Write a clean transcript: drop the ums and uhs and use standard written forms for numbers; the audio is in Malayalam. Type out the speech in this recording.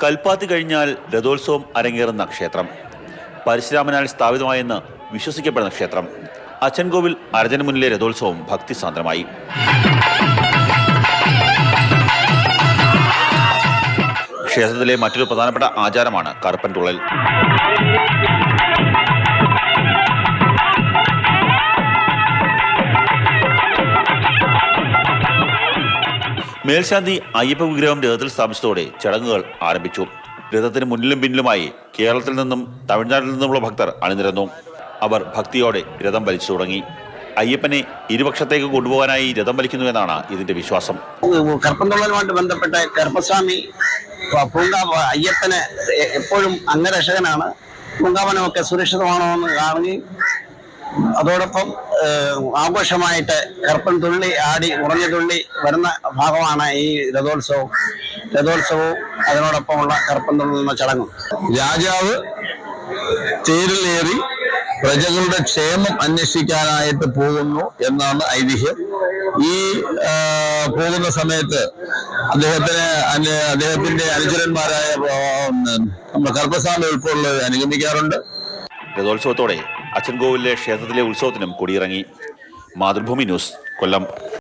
കൽപ്പാത്തി കഴിഞ്ഞാൽ രഥോത്സവം അരങ്ങേറുന്ന ക്ഷേത്രം, പരശുരാമനാൽ സ്ഥാപിതമായെന്ന് വിശ്വസിക്കപ്പെടുന്ന ക്ഷേത്രം. അച്ചൻകോവിൽ അരജന് മുന്നിലെ രഥോത്സവം ഭക്തിസാന്ദ്രമായി. ക്ഷേത്രത്തിലെ മറ്റൊരു പ്രധാനപ്പെട്ട ആചാരമാണ് കറുപ്പൻ തുള്ളൽ. മേൽശാന്തി അയ്യപ്പ വിഗ്രഹം രഥത്തിൽ സ്ഥാപിച്ചതോടെ ചടങ്ങുകൾ ആരംഭിച്ചു. രഥത്തിന് മുന്നിലും പിന്നിലുമായി കേരളത്തിൽ നിന്നും തമിഴ്നാട്ടിൽ നിന്നുമുള്ള ഭക്തർ അണിനിരന്നു. അവർ ഭക്തിയോടെ രഥം വലിച്ചു തുടങ്ങി. അയ്യപ്പനെ ഇരുപക്ഷത്തേക്ക് കൊണ്ടുപോകാനായി രഥം വലിക്കുന്നുവെന്നാണ് ഇതിന്റെ വിശ്വാസം. കറുപ്പൻതുള്ളലുമായിട്ട് ബന്ധപ്പെട്ട കറുപ്പസ്വാമി പൂങ്കാവ് അയ്യപ്പന് എപ്പോഴും അംഗരക്ഷകനാണ്. പൂങ്കാവനമൊക്കെ സുരക്ഷിതമാണോ എന്ന് കാണുകയും അതോടൊപ്പം ആഘോഷമായിട്ട് കറുപ്പൻ തുള്ളി ആടി ഉറഞ്ഞ തുള്ളി വരുന്ന ഭാഗമാണ് ഈ രഥോത്സവവും അതിനോടൊപ്പമുള്ള കറുപ്പൻ തുള്ളുന്ന ചടങ്ങും. രാജാവ് തേരിലേറി പ്രജകളുടെ ക്ഷേമം അന്വേഷിക്കാനായിട്ട് പോകുന്നു എന്നാണ് ഐതിഹ്യം. ഈ പോകുന്ന സമയത്ത് അദ്ദേഹത്തിന്റെ അനുചരന്മാരായ നമ്മുടെ കറുപ്പസ്വാമി ഉൾപ്പെടെ അനുഗമിക്കാറുണ്ട്. രഥോത്സവത്തോടെ അച്ചൻകോവിലെ ക്ഷേത്രത്തിലെ ഉത്സവത്തിനും കൊടിയിറങ്ങി. മാതൃഭൂമി ന്യൂസ്, കൊല്ലം.